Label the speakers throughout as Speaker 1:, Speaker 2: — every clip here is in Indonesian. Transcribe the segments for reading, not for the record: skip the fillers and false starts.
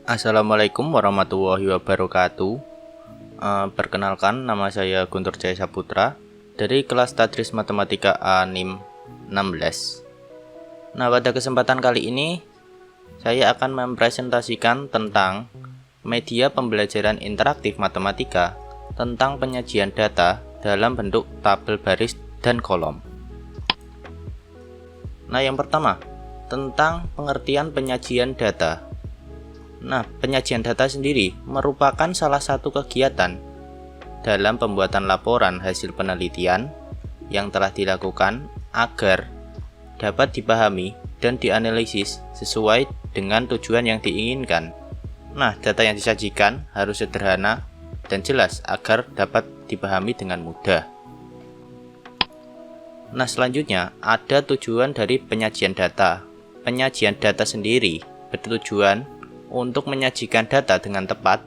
Speaker 1: Assalamualaikum warahmatullahi wabarakatuh. Perkenalkan, nama saya Guntur Jaya Saputra dari kelas Tadris Matematika A NIM 16. Nah, pada kesempatan kali ini saya akan mempresentasikan tentang media pembelajaran interaktif matematika tentang penyajian data dalam bentuk tabel baris dan kolom. Nah, yang pertama, tentang pengertian penyajian data. Nah, penyajian data sendiri merupakan salah satu kegiatan dalam pembuatan laporan hasil penelitian yang telah dilakukan agar dapat dipahami dan dianalisis sesuai dengan tujuan yang diinginkan. Nah, data yang disajikan harus sederhana dan jelas agar dapat dipahami dengan mudah. Nah, selanjutnya ada tujuan dari penyajian data. Penyajian data sendiri bertujuan untuk menyajikan data dengan tepat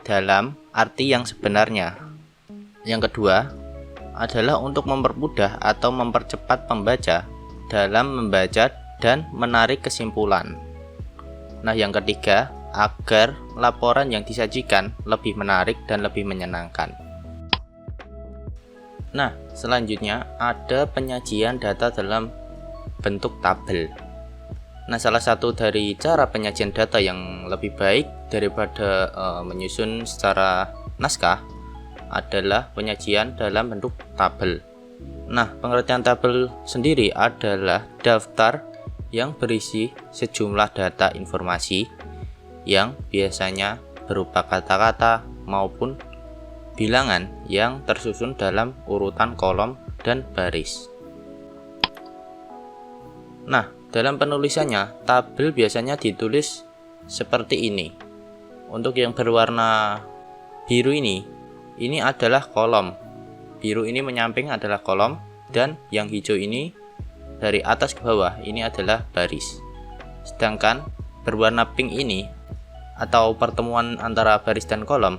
Speaker 1: dalam arti yang sebenarnya. Yang kedua adalah untuk mempermudah atau mempercepat pembaca dalam membaca dan menarik kesimpulan. Nah, yang ketiga, agar laporan yang disajikan lebih menarik dan lebih menyenangkan. Nah, selanjutnya ada penyajian data dalam bentuk tabel. Nah, salah satu dari cara penyajian data yang lebih baik daripada menyusun secara naskah adalah penyajian dalam bentuk tabel. Nah, pengertian tabel sendiri adalah daftar yang berisi sejumlah data informasi yang biasanya berupa kata-kata maupun bilangan yang tersusun dalam urutan kolom dan baris. Nah, dalam penulisannya, tabel biasanya ditulis seperti ini. Untuk yang berwarna biru ini adalah kolom. Biru ini menyamping adalah kolom, dan yang hijau ini dari atas ke bawah ini adalah baris. Sedangkan berwarna pink ini atau pertemuan antara baris dan kolom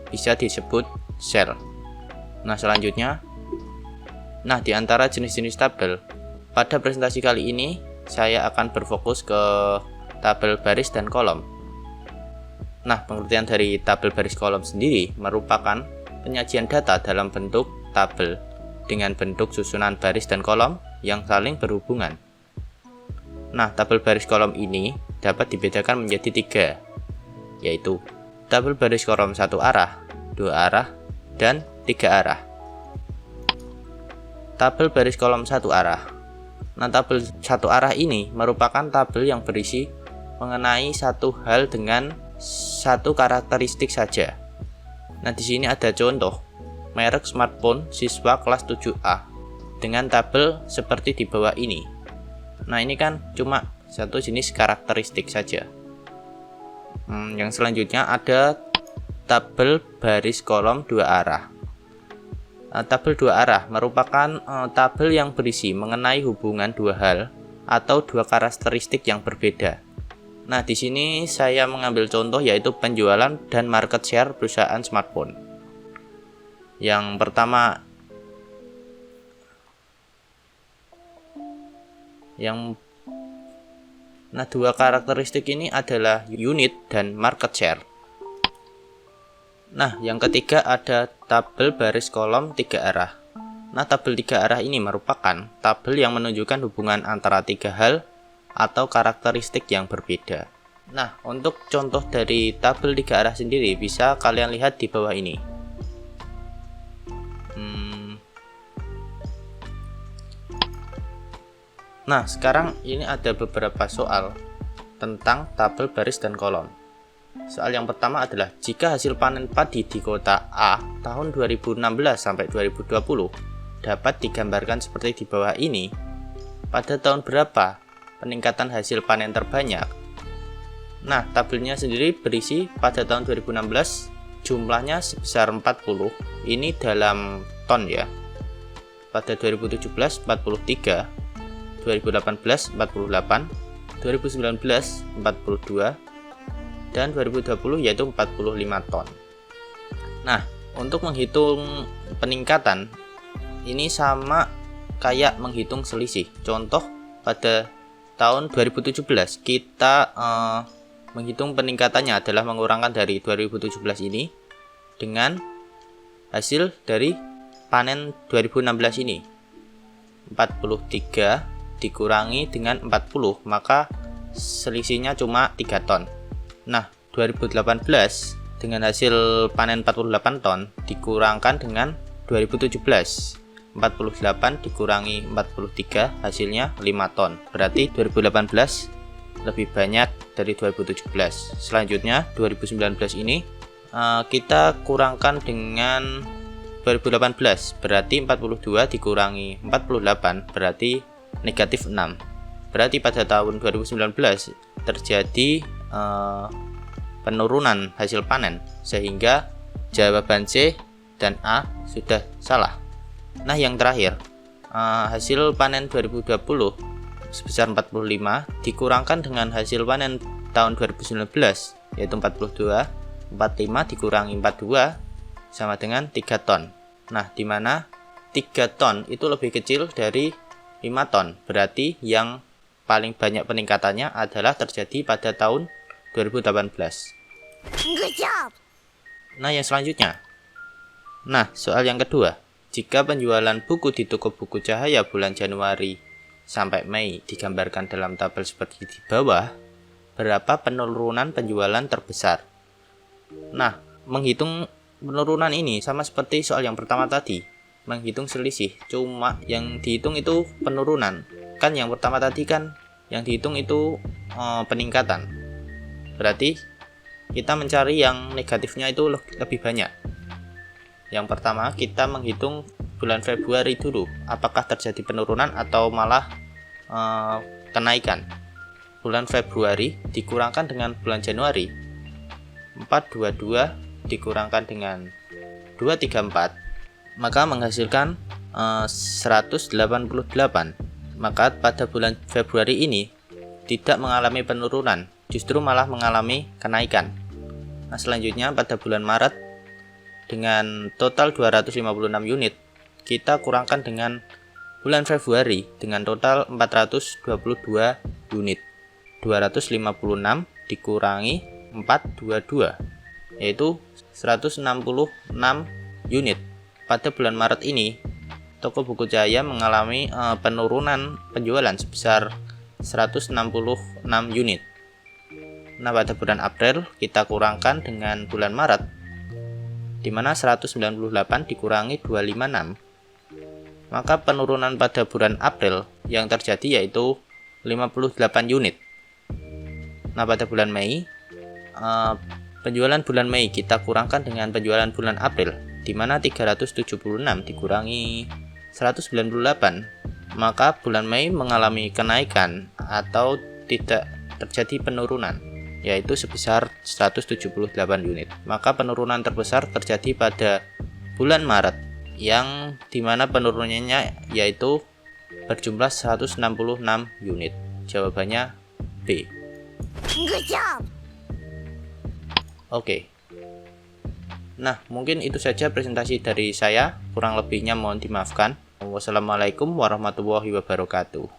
Speaker 1: bisa disebut sel. Nah, selanjutnya, di antara jenis-jenis tabel, pada presentasi kali ini saya akan berfokus ke tabel baris dan kolom. Nah, pengertian dari tabel baris kolom sendiri merupakan penyajian data dalam bentuk tabel dengan bentuk susunan baris dan kolom yang saling berhubungan. Nah, tabel baris kolom ini dapat dibedakan menjadi 3, yaitu tabel baris kolom 1 arah, 2 arah, dan 3 arah. Tabel baris kolom 1 arah. Nah, tabel 1 arah ini merupakan tabel yang berisi mengenai satu hal dengan satu karakteristik saja. Nah, di sini ada contoh merek smartphone siswa kelas 7A dengan tabel seperti di bawah ini. Nah, ini kan cuma satu jenis karakteristik saja. Yang selanjutnya ada tabel baris kolom 2 arah. Tabel 2 arah merupakan tabel yang berisi mengenai hubungan dua hal atau dua karakteristik yang berbeda. Nah, di sini saya mengambil contoh yaitu penjualan dan market share perusahaan smartphone. Yang pertama, dua karakteristik ini adalah unit dan market share. Nah, yang ketiga ada tabel baris kolom 3 arah. Nah, tabel 3 arah ini merupakan tabel yang menunjukkan hubungan antara 3 hal atau karakteristik yang berbeda. Nah, untuk contoh dari tabel 3 arah sendiri bisa kalian lihat di bawah ini. Nah, sekarang ini ada beberapa soal tentang tabel baris dan kolom. Soal yang pertama adalah jika hasil panen padi di kota A tahun 2016 sampai 2020 dapat digambarkan seperti di bawah ini, pada tahun berapa peningkatan hasil panen terbanyak? Nah, tabelnya sendiri berisi pada tahun 2016 jumlahnya sebesar 40, ini dalam ton ya. Pada 2017 43, 2018 48, 2019 42, dan 2020 yaitu 45 ton. Nah, untuk menghitung peningkatan ini sama kayak menghitung selisih. Contoh pada tahun 2017 kita menghitung peningkatannya adalah mengurangkan dari 2017 ini dengan hasil dari panen 2016 ini. 43 dikurangi dengan 40, maka selisihnya cuma 3 ton. Nah, 2018 dengan hasil panen 48 ton dikurangkan dengan 2017. 48 dikurangi 43 hasilnya 5 ton. Berarti 2018 lebih banyak dari 2017. Selanjutnya 2019 ini kita kurangkan dengan 2018, berarti 42 dikurangi 48 berarti negatif 6. Berarti pada tahun 2019 terjadi penurunan hasil panen, sehingga jawaban C dan A sudah salah. Nah, yang terakhir, hasil panen 2020 sebesar 45 dikurangkan dengan hasil panen tahun 2019 yaitu 42. 45 dikurangi 42 sama dengan 3 ton. Nah, di mana 3 ton itu lebih kecil dari 5 ton. Berarti yang paling banyak peningkatannya adalah terjadi pada tahun 2018.
Speaker 2: Good job.
Speaker 1: Nah, yang selanjutnya. Nah, soal yang kedua. Jika penjualan buku di toko buku Cahaya bulan Januari sampai Mei digambarkan dalam tabel seperti di bawah, berapa penurunan penjualan terbesar? Nah, menghitung penurunan ini sama seperti soal yang pertama tadi, menghitung selisih, cuma yang dihitung itu penurunan. Kan yang pertama tadi kan yang dihitung itu peningkatan. Berarti kita mencari yang negatifnya itu lebih banyak. Yang pertama kita menghitung bulan Februari dulu, apakah terjadi penurunan atau malah kenaikan. Bulan Februari dikurangkan dengan bulan Januari, 422 dikurangkan dengan 234, maka menghasilkan 188. Maka pada bulan Februari ini tidak mengalami penurunan, justru malah mengalami kenaikan. Nah, selanjutnya pada bulan Maret dengan total 256 unit, kita kurangkan dengan bulan Februari dengan total 422 unit. 256 dikurangi 422 yaitu 166 unit. Pada bulan Maret ini toko buku Cahaya mengalami penurunan penjualan sebesar 166 unit. Nah, pada bulan April kita kurangkan dengan bulan Maret, di mana 198 dikurangi 256, maka penurunan pada bulan April yang terjadi yaitu 58 unit. Nah, pada bulan Mei, penjualan bulan Mei kita kurangkan dengan penjualan bulan April, di mana 376 dikurangi 198, maka bulan Mei mengalami kenaikan atau tidak terjadi penurunan, yaitu sebesar 178 unit. Maka penurunan terbesar terjadi pada bulan Maret, yang dimana penurunannya yaitu berjumlah 166 unit. Jawabannya B.
Speaker 2: Good job.
Speaker 1: Oke. Nah, mungkin itu saja presentasi dari saya. Kurang lebihnya mohon dimaafkan. Wassalamualaikum warahmatullahi wabarakatuh.